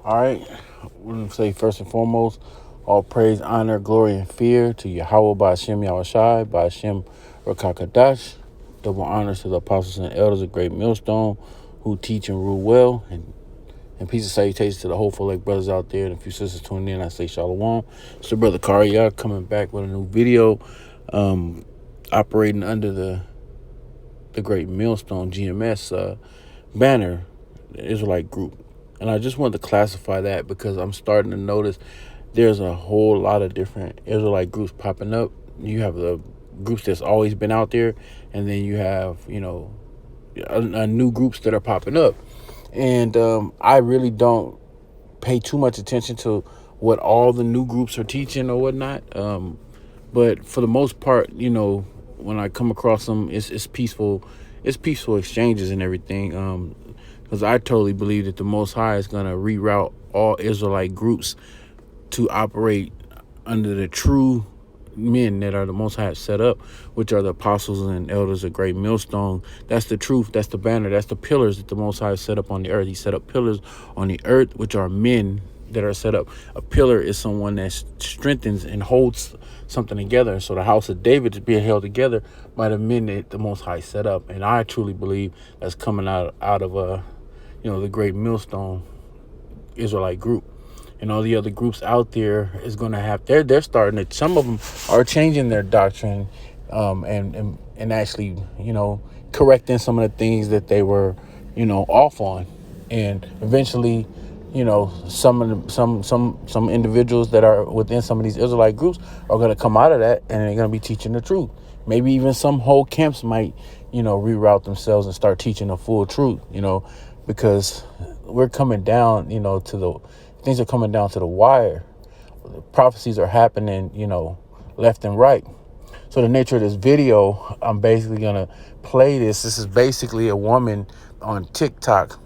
All right, we're going to say first and foremost, all praise, honor, glory, and fear to Yahweh Ba'Shem Yahushai, Ba'Shem Rakakadash. Double honors to the apostles and elders of Great Millstone who teach and rule well. And peace and salutations to the hopeful like brothers out there. And a few sisters tuning in, I say shalom. It's your brother Karia coming back with a new video, operating under the Great Millstone GMS banner, the Israelite group. And I just wanted to classify that because I'm starting to notice there's a whole lot of different Israelite groups popping up. You have the groups that's always been out there, and then you have, new groups that are popping up. And I really don't pay too much attention to what all the new groups are teaching or whatnot. But for the most part, when I come across them, it's peaceful. It's peaceful exchanges and everything. Because I totally believe that the Most High is going to reroute all Israelite groups to operate under the true men that are the Most High set up, which are the apostles and elders of Great Millstone. That's the truth. That's the banner. That's the pillars that the Most High set up on the earth. He set up pillars on the earth, which are men that are set up. A pillar is someone that strengthens and holds something together. So the house of David is being held together by the men that the Most High set up. And I truly believe that's coming out of the Great Millstone Israelite group. And all the other groups out there is going to have, they're starting to, some of them are changing their doctrine and actually, correcting some of the things that they were, off on. And eventually, some individuals that are within some of these Israelite groups are going to come out of that and they're going to be teaching the truth. Maybe even some whole camps might, reroute themselves and start teaching the full truth, because we're coming down, things are coming down to the wire. The prophecies are happening, left and right. So the nature of this video, I'm basically going to play this. This is basically a woman on TikTok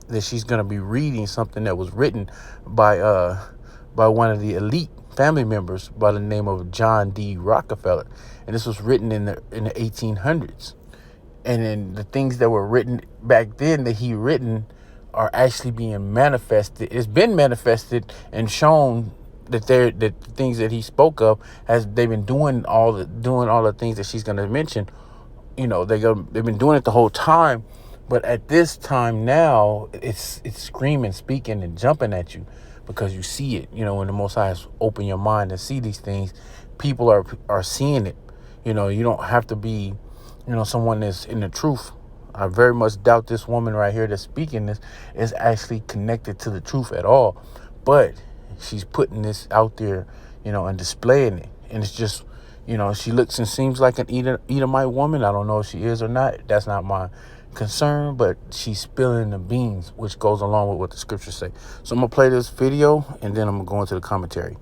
that she's going to be reading something that was written by one of the elite family members by the name of John D. Rockefeller. And this was written in the 1800s. And then the things that were written back then that he written are actually being manifested. It's been manifested and shown that the things that he spoke of they've been doing all the things that she's going to mention. They've been doing it the whole time, but at this time now, it's screaming, speaking, and jumping at you because you see it. When the Most High has opened your mind to see these things, people are seeing it. You don't have to be, someone that's in the truth. I very much doubt this woman right here that's speaking this is actually connected to the truth at all. But she's putting this out there, and displaying it. And it's just, she looks and seems like an Edomite woman. I don't know if she is or not. That's not my concern. But she's spilling the beans, which goes along with what the scriptures say. So I'm going to play this video, and then I'm going to go into the commentary.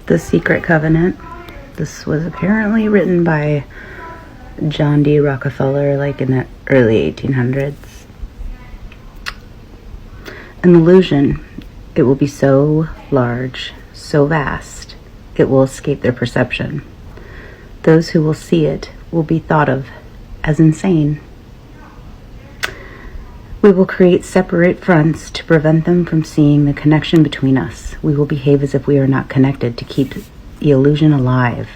The Secret Covenant. This was apparently written by John D. Rockefeller, like in the early 1800s. An illusion. It will be so large, so vast, it will escape their perception. Those who will see it will be thought of as insane. We will create separate fronts to prevent them from seeing the connection between us. We will behave as if we are not connected to keep the illusion alive.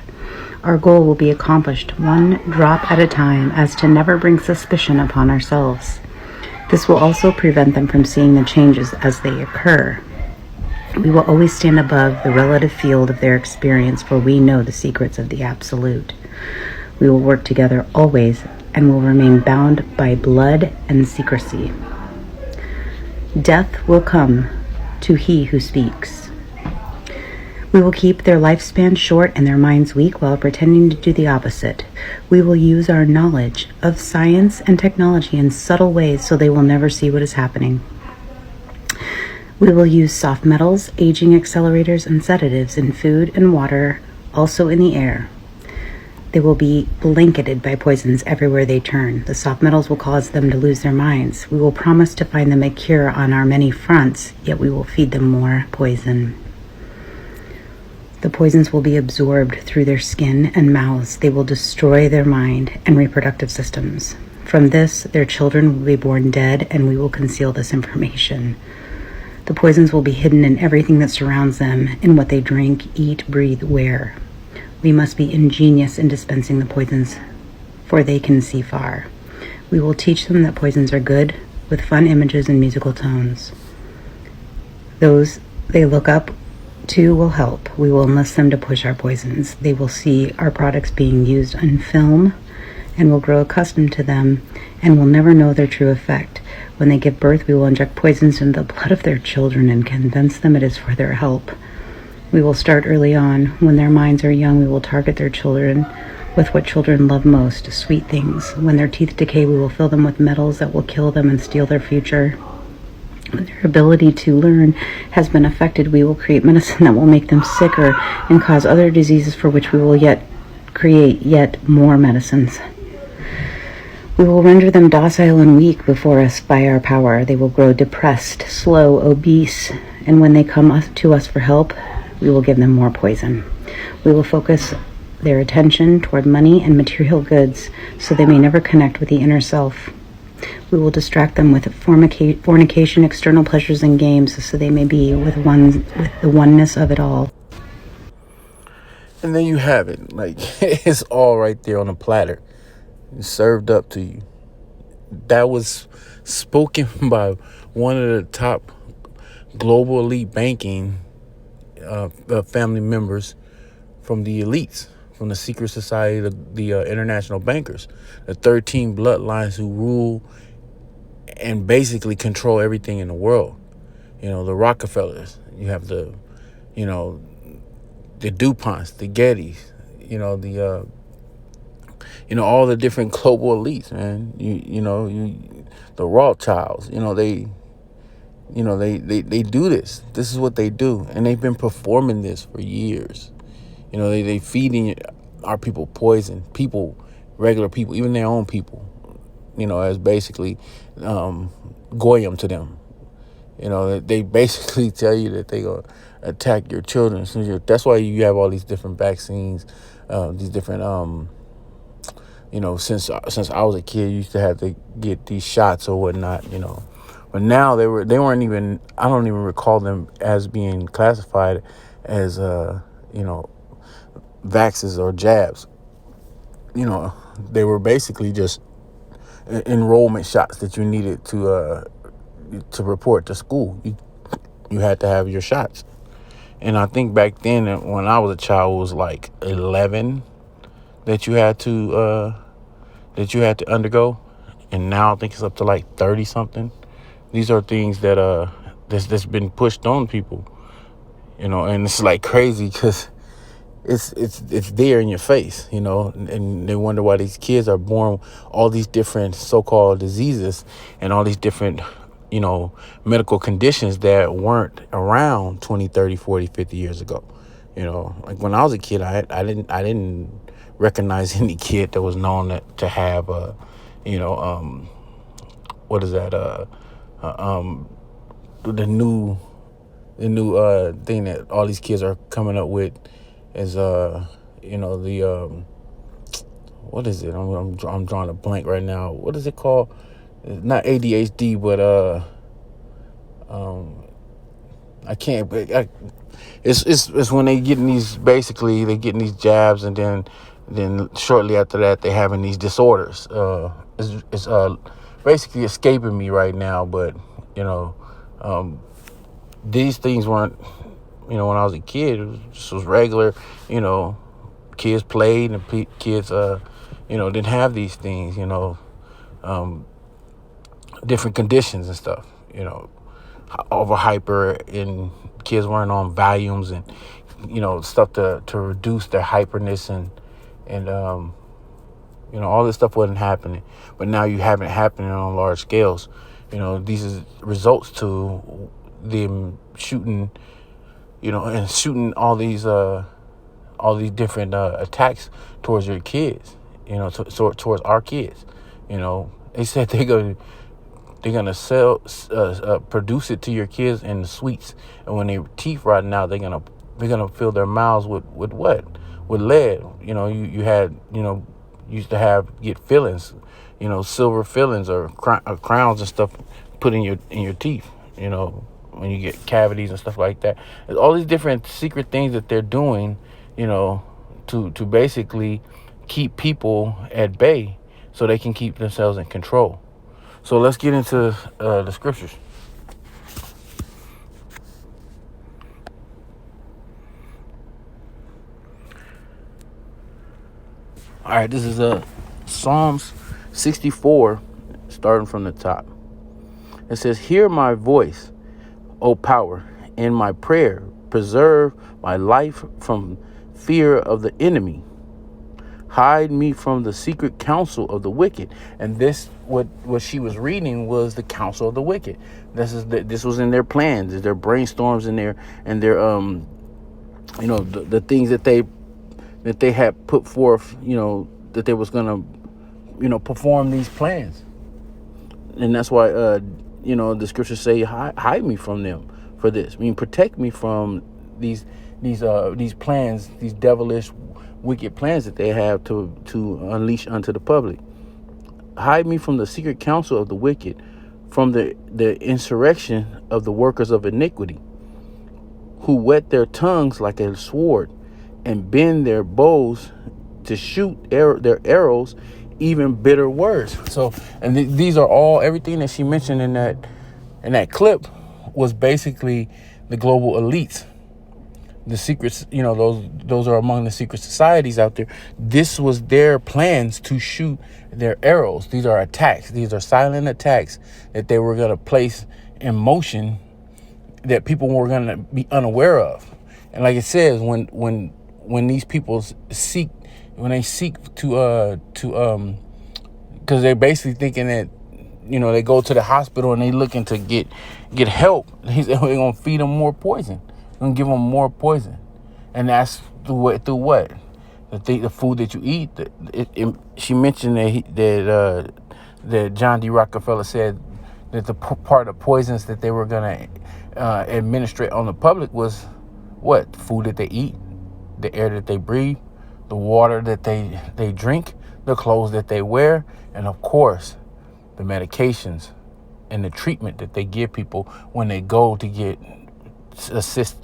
Our goal will be accomplished one drop at a time as to never bring suspicion upon ourselves. This will also prevent them from seeing the changes as they occur. We will always stand above the relative field of their experience, for we know the secrets of the Absolute. We will work together always and will remain bound by blood and secrecy. Death will come to he who speaks. We will keep their lifespan short and their minds weak while pretending to do the opposite. We will use our knowledge of science and technology in subtle ways so they will never see what is happening. We will use soft metals, aging accelerators, and sedatives in food and water, also in the air. They will be blanketed by poisons everywhere they turn. The soft metals will cause them to lose their minds. We will promise to find them a cure on our many fronts, yet we will feed them more poison. The poisons will be absorbed through their skin and mouths. They will destroy their mind and reproductive systems. From this, their children will be born dead, and we will conceal this information. The poisons will be hidden in everything that surrounds them, in what they drink, eat, breathe, wear. We must be ingenious in dispensing the poisons, for they can see far. We will teach them that poisons are good, with fun images and musical tones. Those they look up to will help. We will enlist them to push our poisons. They will see our products being used on film and will grow accustomed to them and will never know their true effect. When they give birth, we will inject poisons into the blood of their children and convince them it is for their help. We will start early on. When their minds are young, we will target their children with what children love most, sweet things. When their teeth decay, we will fill them with metals that will kill them and steal their future. When their ability to learn has been affected, we will create medicine that will make them sicker and cause other diseases for which we will yet create yet more medicines. We will render them docile and weak before us by our power. They will grow depressed, slow, obese, and when they come to us for help, we will give them more poison. We will focus their attention toward money and material goods so they may never connect with the inner self. We will distract them with fornication, external pleasures, and games so they may be with the oneness of it all. And then you have it. Like, it's all right there on a platter. It's served up to you. That was spoken by one of the top global elite banking family members from the elites, from the secret society, the international bankers, the 13 bloodlines who rule and basically control everything in the world. You know, the Rockefellers, you have the DuPonts, the Gettys, all the different global elites, man. The Rothschilds, they do this. This is what they do. And they've been performing this for years. They feeding our people poison, regular people, even their own people, as basically goyim to them. They basically tell you that they gonna attack your children. That's why you have all these different vaccines, these different since I was a kid, you used to have to get these shots or whatnot, But now they weren't even, I don't even recall them as being classified as vaxes or jabs. They were basically just enrollment shots that you needed to report to school. You had to have your shots. And I think back then when I was a child, it was like 11 that you had to undergo, and now I think it's up to like 30 something. These are things that that's been pushed on people, and it's like crazy because it's there in your face, and they wonder why these kids are born all these different so-called diseases and all these different medical conditions that weren't around 20, 30, 40, 50 years ago. Like when I was a kid, I didn't recognize any kid that was known to have what is that the new thing that all these kids are coming up with is what is it? I'm drawing a blank right now. What is it called? It's not ADHD, but I can't. It's when they getting these, basically they getting these jabs, and then shortly after that they having these disorders. It's basically escaping me right now, but these things weren't. When I was a kid, it was regular. Kids played and kids didn't have these things. Different conditions and stuff. Over hyper, and kids weren't on Valiums and stuff to reduce their hyperness and all this stuff wasn't happening. But now you have it happening on large scales. These is results to them shooting all these different attacks towards your kids, towards our kids. They said they're gonna sell produce it to your kids in the sweets, and when their teeth rotting out, they're gonna fill their mouths with what? With lead. You had used to get fillings, silver fillings or crowns and stuff put in your teeth. when you get cavities and stuff like that. There's all these different secret things that they're doing, to basically keep people at bay so they can keep themselves in control. So let's get into the scriptures. All right, this is Psalms 64, starting from the top. It says, "Hear my voice, O power, in my prayer. Preserve my life from fear of the enemy. Hide me from the secret counsel of the wicked." And this, what she was reading, was the counsel of the wicked. This was in their plans, their brainstorms, and their the things that they had put forth, that they was gonna, perform these plans. And that's why, the scriptures say, hide me from them for this. I mean, protect me from these plans, these devilish, wicked plans that they have to unleash unto the public. Hide me from the secret counsel of the wicked, from the insurrection of the workers of iniquity, who whet their tongues like a sword and bend their bows to shoot their arrows, even bitter words. So, and these are all, everything that she mentioned in that clip was basically the global elites, the secrets. Those are among the secret societies out there. This was their plans to shoot their arrows. These are attacks. These are silent attacks that they were going to place in motion, that people were going to be unaware of. And like it says, when these people seek to because they're basically thinking that, they go to the hospital and they looking to get help. They're gonna feed them more poison. They're gonna give them more poison, and that's through what? The food that you eat. She mentioned that John D. Rockefeller said that the part of poisons that they were gonna administrate on the public was what? Food that they eat, the air that they breathe, the water that they drink, the clothes that they wear, and of course, the medications and the treatment that they give people when they go to get assistance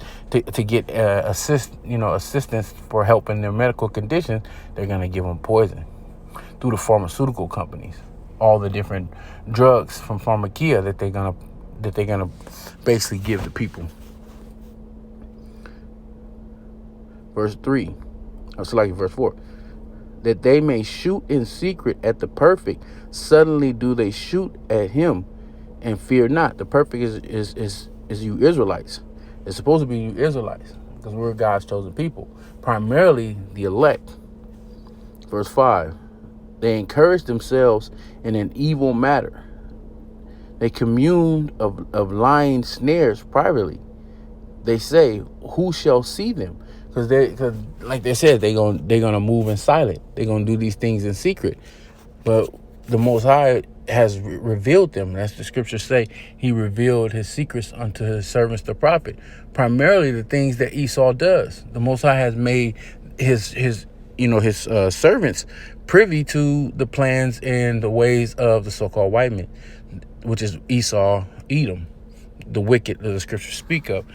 for help in their medical conditions. They're going to give them poison through the pharmaceutical companies, all the different drugs from pharmacia that they're gonna basically give to people. Verse 3, verse 4. That they may shoot in secret at the perfect. Suddenly do they shoot at him and fear not. The perfect is you Israelites. It's supposed to be you Israelites, because we're God's chosen people, primarily the elect. Verse 5. They encourage themselves in an evil matter. They commune of lying snares privately. They say, who shall see them? Because like they said, they're gonna move in silent. They're gonna do these things in secret. But the Most High has revealed them. As the scriptures say, he revealed his secrets unto his servants, the prophet. Primarily the things that Esau does. The Most High has made his servants privy to the plans and the ways of the so-called white men, which is Esau, Edom, the wicked that the scriptures speak of.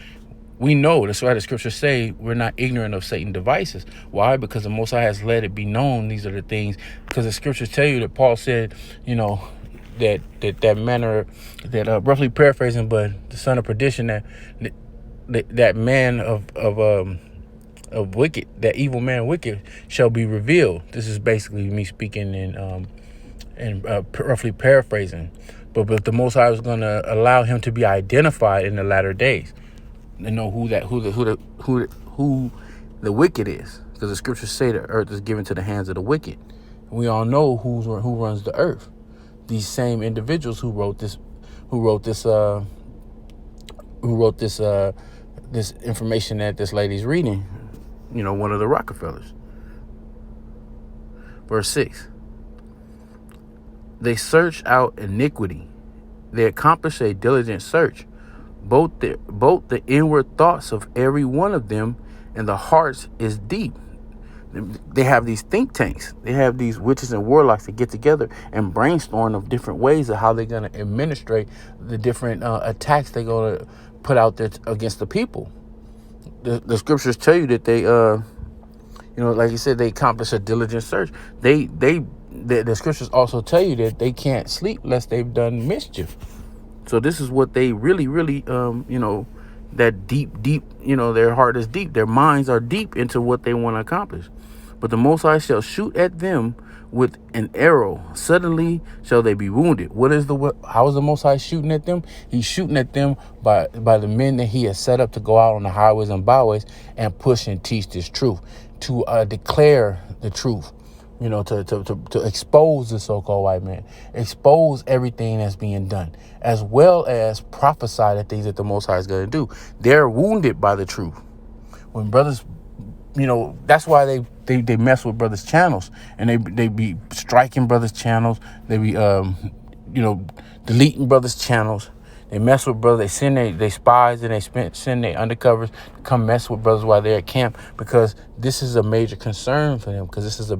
We know, that's why the scriptures say we're not ignorant of Satan's devices. Why? Because the Most High has let it be known these are the things. Because the scriptures tell you that Paul said, that manner, that roughly paraphrasing, but the son of perdition, that man of wicked, that evil man wicked shall be revealed. This is basically me speaking in roughly paraphrasing. But the Most High was going to allow him to be identified in the latter days. And know who the wicked is, because the scriptures say the earth is given to the hands of the wicked. We all know who runs the earth. These same individuals who wrote this information that this lady's reading. One of the Rockefellers. Verse 6. They search out iniquity. They accomplish a diligent search. Both the inward thoughts of every one of them and the hearts is deep. They have these think tanks. They have these witches and warlocks that get together and brainstorm of different ways of how they're going to administrate the different attacks they're going to put out there against the people. The scriptures tell you that they like you said, they accomplish a diligent search. The scriptures also tell you that they can't sleep lest they've done mischief. So this is what they really, that deep, their heart is deep. Their minds are deep into what they want to accomplish. But the Most High shall shoot at them with an arrow. Suddenly shall they be wounded. How is the Most High shooting at them? He's shooting at them by the men that he has set up to go out on the highways and byways and push and teach this truth, to declare the truth, to expose the so-called white man, expose everything that's being done, as well as prophesy the things that the Most High is going to do. They're wounded by the truth. When brothers, that's why they mess with brothers' channels, and they be striking brothers' channels. They be deleting brothers' channels. They mess with brothers. They send they spies and they send their undercovers to come mess with brothers while they're at camp, because this is a major concern for them. Because this is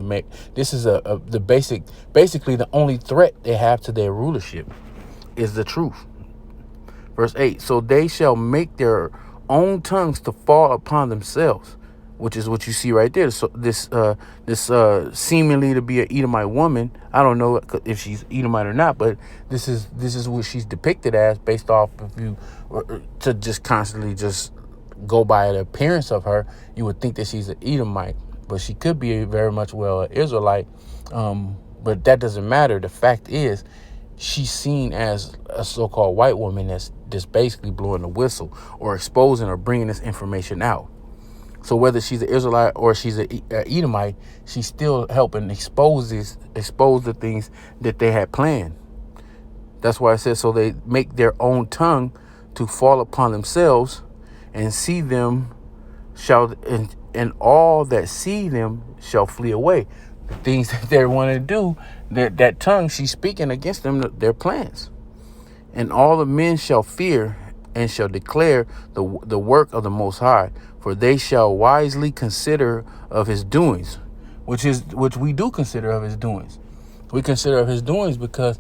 basically the only threat they have to their rulership is the truth. Verse 8: so they shall make their own tongues to fall upon themselves, which is what you see right there. So this seemingly to be an Edomite woman. I don't know if she's Edomite or not, but this is what she's depicted as, based off, if you were to just constantly just go by the appearance of her, you would think that she's an Edomite, but she could be very much an Israelite. But that doesn't matter. The fact is, she's seen as a so-called white woman that's just basically blowing the whistle or exposing or bringing this information out. So whether she's an Israelite or she's an Edomite, she's still helping expose the things that they had planned. That's why it says, so they make their own tongue to fall upon themselves, and see them and all that see them shall flee away. The things that they want to do, that tongue, she's speaking against them, their plans. And all the men shall fear and shall declare the work of the Most High, for they shall wisely consider of his doings, which we do consider of his doings. We consider of his doings because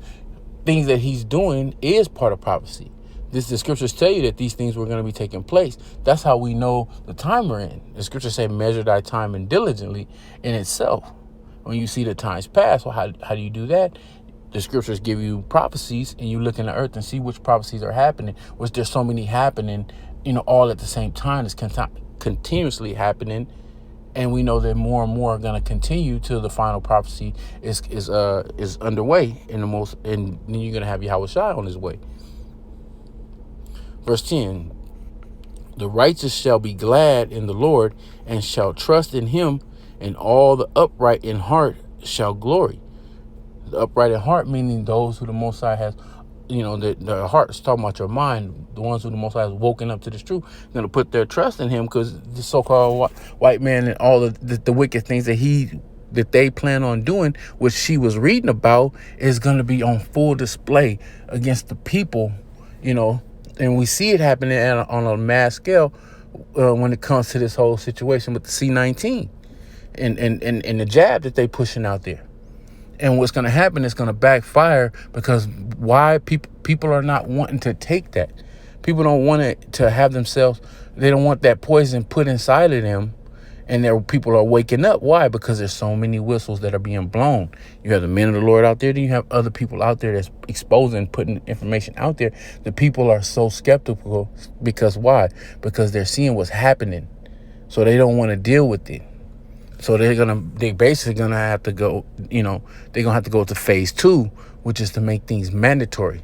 things that he's doing is part of prophecy. The scriptures tell you that these things were going to be taking place. That's how we know the time we're in. The scriptures say, measure thy time and diligently in itself. When you see the times pass, well, how do you do that? The scriptures give you prophecies, and you look in the earth and see which prophecies are happening, which there's so many happening, all at the same time. It's continuously happening. And we know that more and more are going to continue till the final prophecy is underway and then you're going to have Yahweh Shai on his way. Verse 10, the righteous shall be glad in the Lord and shall trust in him, and all the upright in heart shall glory. The upright in heart, meaning those who the Most High has, the heart is talking about your mind. The ones who the Most High has woken up to this truth, going to put their trust in him, because the so-called white man and all of the wicked things that they plan on doing, which she was reading about, is going to be on full display against the people, and we see it happening on a mass scale when it comes to this whole situation with the C-19 and the jab that they pushing out there. And what's going to happen is going to backfire, because why people are not wanting to take that. People don't want it to have themselves. They don't want that poison put inside of them. And people are waking up. Why? Because there's so many whistles that are being blown. You have the men of the Lord out there. Then you have other people out there that's exposing, putting information out there. The people are so skeptical because why? Because they're seeing what's happening. So they don't want to deal with it. So they basically gonna have to go, they're gonna have to go to phase 2, which is to make things mandatory,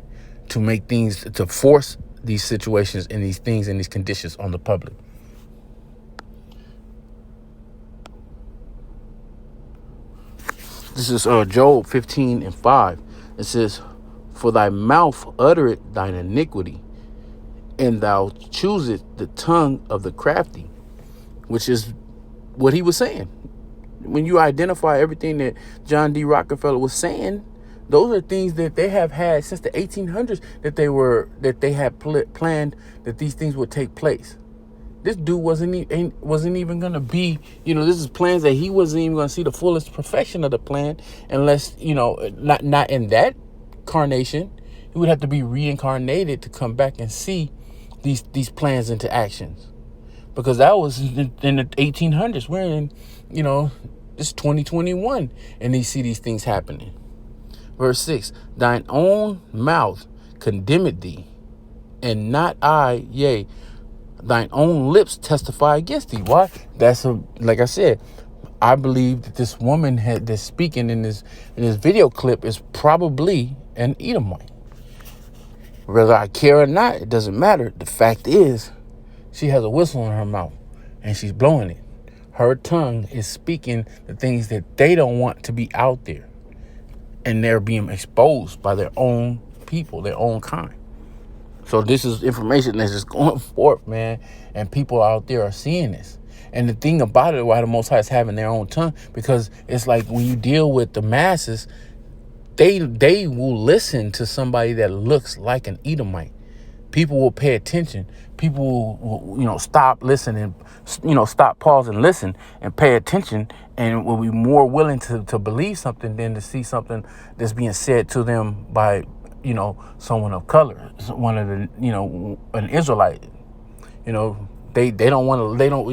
to force these situations and these things and these conditions on the public. This is Job 15:5. It says, for thy mouth uttereth thine iniquity, and thou choosest the tongue of the crafty, which is what he was saying. When you identify everything that John D. Rockefeller was saying, those are things that they have had since the 1800s that they had planned that these things would take place. This dude wasn't even going to be, this is plans that he wasn't even going to see the fullest perfection of the plan unless, not in that carnation. He would have to be reincarnated to come back and see these plans into actions, because that was in the 1800s. We're in, it's 2021, and they see these things happening. Verse 6, thine own mouth condemned thee, and not I, yea, thine own lips testify against thee. Why? Like I said, I believe that this woman that's speaking in this video clip is probably an Edomite. Whether I care or not, it doesn't matter. The fact is, she has a whistle in her mouth and she's blowing it. Her tongue is speaking the things that they don't want to be out there. And they're being exposed by their own people, their own kind. So this is information that's just going forth, man. And people out there are seeing this. And the thing about it, why the Most High is having their own tongue, because it's like when you deal with the masses, they will listen to somebody that looks like an Edomite. People will pay attention. People will, stop, listen, and, stop, pause, and listen and pay attention, and will be more willing to believe something than to see something that's being said to them by, someone of color, one of the, an Israelite. They don't want to, they don't,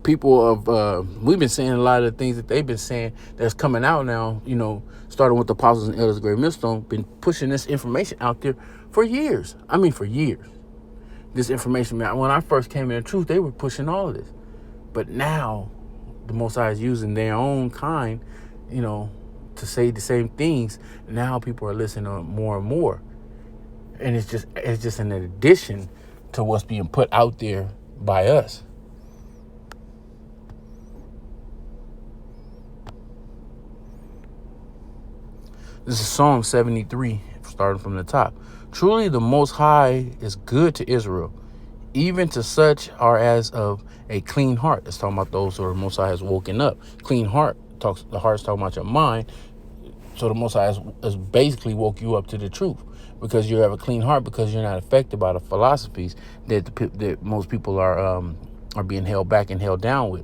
people of, we've been saying a lot of the things that they've been saying that's coming out now, starting with the apostles and elders of Great Millstone, been pushing this information out there for years. I mean, for years. This information, man, when I first came in the truth, they were pushing all of this. But now, the Most High is using their own kind, to say the same things. Now people are listening more and more. And it's just an addition to what's being put out there by us. This is Psalm 73, starting from the top. Truly the Most High is good to Israel, even to such are as of a clean heart. It's talking about those who are Most High has woken up. Clean heart, the heart's talking about your mind. So the Most High has basically woke you up to the truth, because you have a clean heart, because you're not affected by the philosophies that most people are being held back and held down with.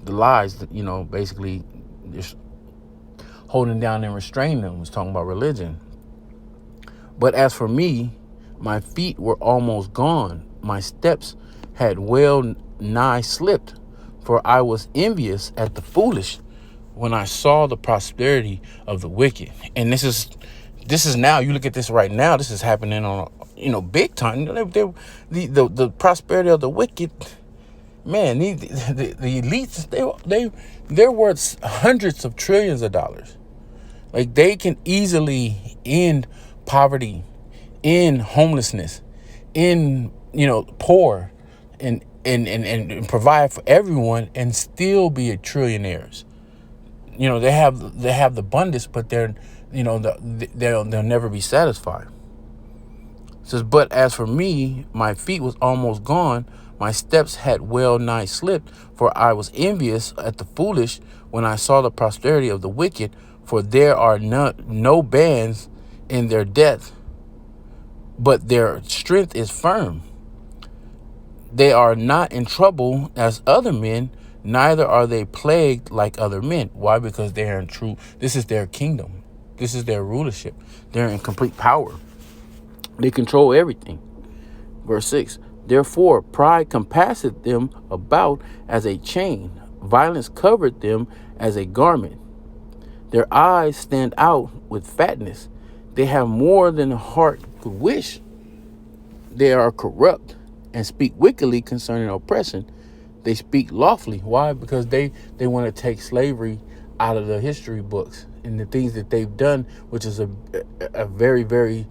The lies that, basically just holding down and restraining them. Was talking about religion. But as for me, my feet were almost gone. My steps had well nigh slipped, for I was envious at the foolish when I saw the prosperity of the wicked. And this is now, you look at this right now, this is happening on, big time. The prosperity of the wicked, man, the elites, they're worth hundreds of trillions of dollars. Like, they can easily end poverty, end homelessness, end, poor, and provide for everyone, and still be trillionaires. They have the abundance, but they'll never be satisfied. It says, but as for me, my feet was almost gone. My steps had well nigh slipped, for I was envious at the foolish when I saw the prosperity of the wicked, for there are no bands in their death, but their strength is firm. They are not in trouble as other men, neither are they plagued like other men. Why? Because they are in true. This is their kingdom. This is their rulership. They're in complete power. They control everything. Verse 6, therefore pride compasseth them about as a chain. Violence covered them as a garment. Their eyes stand out with fatness. They have more than the heart could wish. They are corrupt and speak wickedly concerning oppression. They speak lawfully. Why? Because they want to take slavery out of the history books and the things that they've done, which is a very, very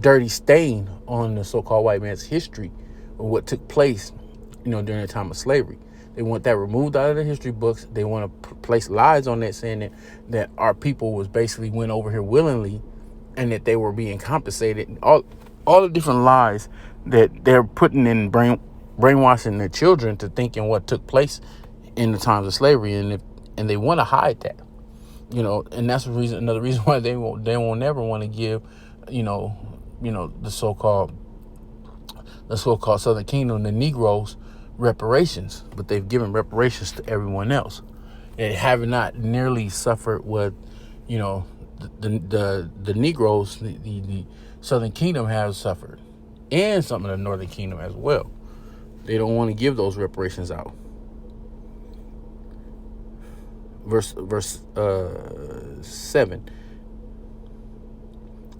dirty stain on the so-called white man's history of what took place, during the time of slavery. They want that removed out of the history books. They want to place lies on that, saying that our people was basically went over here willingly, and that they were being compensated. All the different lies that they're putting in brainwashing their children to thinking what took place in the times of slavery, and they want to hide that, and that's another reason why they won't never want to give, the so-called Southern Kingdom, the Negroes, reparations, but they've given reparations to everyone else. They have not nearly suffered what, the Negroes, the Southern Kingdom has suffered. and some of the northern kingdom as well. They don't want to give those reparations out. Verse 7.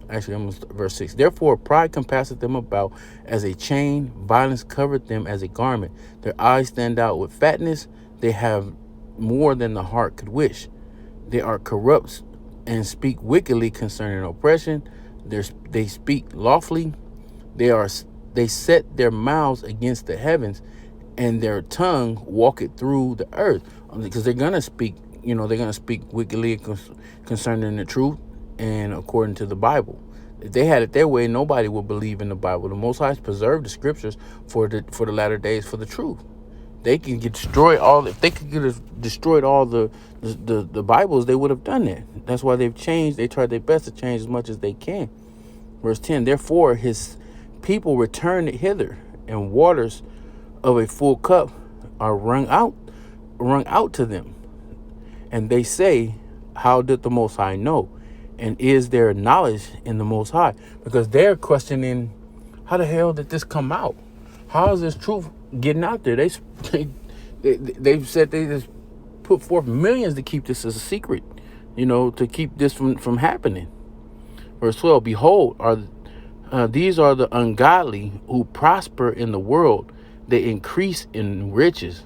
Actually, almost verse 6. Therefore, pride compasseth them about as a chain, violence covered them as a garment. Their eyes stand out with fatness. They have more than the heart could wish. They are corrupt and speak wickedly concerning oppression. They speak lawfully. They set their mouths against the heavens, and their tongue walketh through the earth. Because they're gonna speak, they're gonna speak wickedly concerning the truth and according to the Bible. If they had it their way, nobody would believe in the Bible. The Most High preserved the scriptures for the latter days for the truth. They can get destroyed all. If they could get destroyed all the Bibles, they would have done that. That's why they've changed. They tried their best to change as much as they can. Verse 10. Therefore, his people return hither, and waters of a full cup are wrung out to them. And they say, how did the Most High know? And is there knowledge in the Most High? Because they're questioning, how the hell did this come out? How is this truth getting out there? They've said they just put forth millions to keep this as a secret, to keep this from happening. Verse 12, behold, these are the ungodly who prosper in the world. They increase in riches.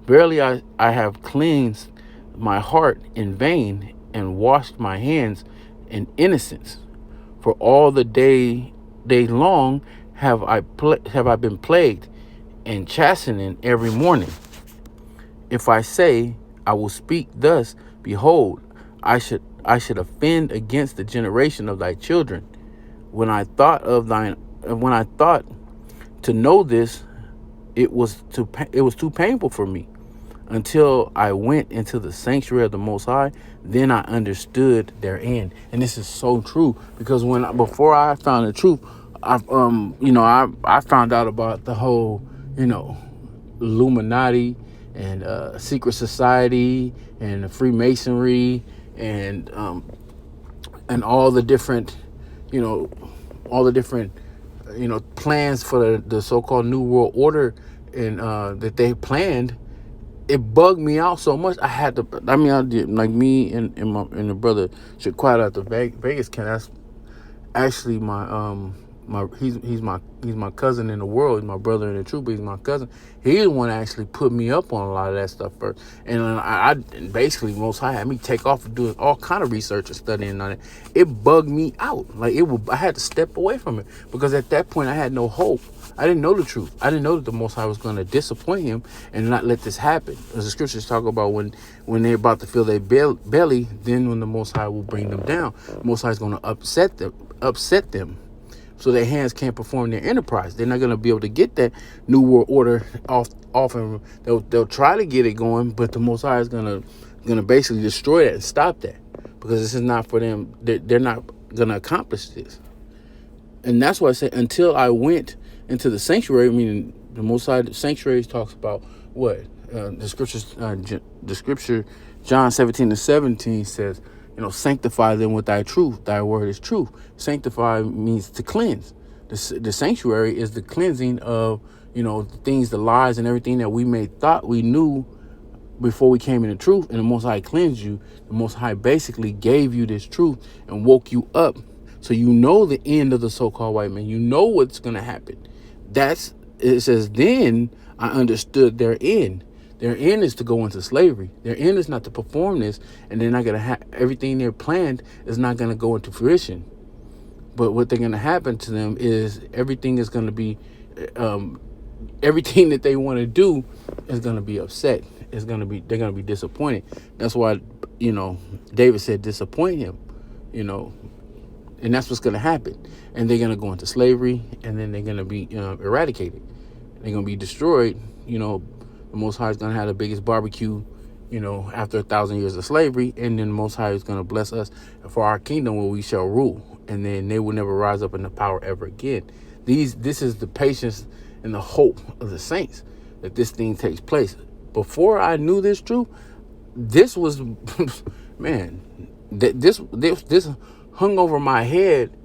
Verily, I have cleansed my heart in vain and washed my hands in innocence. For all the day long have I been plagued and chastening every morning. If I say I will speak thus, behold, I should offend against the generation of thy children. When I thought to know this, it was too painful for me. Until I went into the sanctuary of the Most High, then I understood their end. And this is so true, because before I found the truth, I found out about the whole, Illuminati and secret society and the Freemasonry and all the different, plans for the so-called New World Order and that they planned. It bugged me out so much. I did, like me and the brother should quiet out the Vegas camp. That's actually he's my cousin in the world. He's my brother in the truth, but he's my cousin. He's the one that actually put me up on a lot of that stuff first. And I basically, Most High had me take off and do all kind of research and studying on it. It bugged me out. Like I had to step away from it, because at that point I had no hope. I didn't know the truth. I didn't know that the Most High was going to disappoint him and not let this happen. As the scriptures talk about, when they're about to fill their belly, then when the Most High will bring them down, the Most High is going to upset them, so their hands can't perform their enterprise. They're not going to be able to get that New World Order off, and they'll try to get it going, but the Most High is going to basically destroy that and stop that, because this is not for them. They're not going to accomplish this. And that's why I say, until I went into the sanctuary, meaning the Most High sanctuary talks about what? The scripture, John 17:17 says, sanctify them with thy truth. Thy word is truth. Sanctify means to cleanse. The sanctuary is the cleansing of, the things, the lies and everything that we thought we knew before we came into truth. And the Most High cleansed you. The Most High basically gave you this truth and woke you up. So you know the end of the so-called white man. You know what's going to happen. It says, then I understood their end. Their end is to go into slavery. Their end is not to perform this, and they're not going to have everything they're planned is not going to go into fruition. But what they're going to happen to them is everything is going to be, everything that they want to do is going to be upset. They're going to be disappointed. That's why, David said, disappoint him, and that's what's going to happen. And they're going to go into slavery, and then they're going to be eradicated. They're going to be destroyed. The Most High is going to have the biggest barbecue, after 1,000 years of slavery. And then the Most High is going to bless us for our kingdom where we shall rule. And then they will never rise up in the power ever again. This is the patience and the hope of the saints, that this thing takes place. Before I knew this truth, this was, man, this hung over my head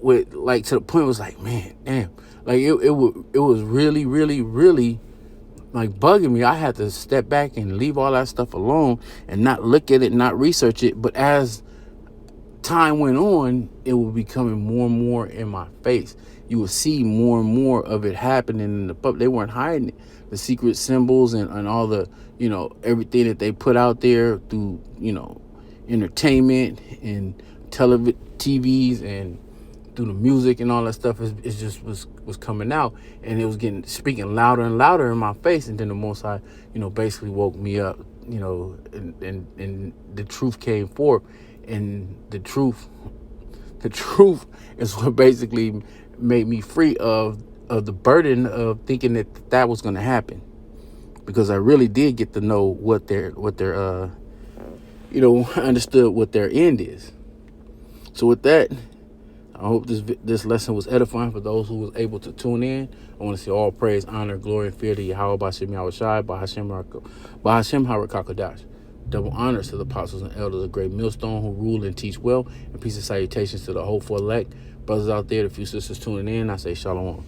with like to the point it was like, man, damn, like it was really, really, really like bugging me. I had to step back and leave all that stuff alone and not look at it, not research it. But as time went on, it was becoming more and more in my face. You would see more and more of it happening in the public. They weren't hiding it. The secret symbols and all the, everything that they put out there through, entertainment and TVs and through the music and all that stuff is just was coming out, and it was speaking louder and louder in my face. And then the Most High, basically woke me up, and the truth came forth, and the truth is what basically made me free of the burden of thinking that was going to happen, because I really did get to know what their understood what their end is. So with that, I hope this lesson was edifying for those who was able to tune in. I want to say all praise, honor, glory, and fear to Yahweh B'Shem Yahushai, B'Hashem Harakakadash. Double honors to the apostles and elders of Great Millstone who rule and teach well, and peace and salutations to the hopeful elect. Brothers out there, the few sisters tuning in, I say shalom.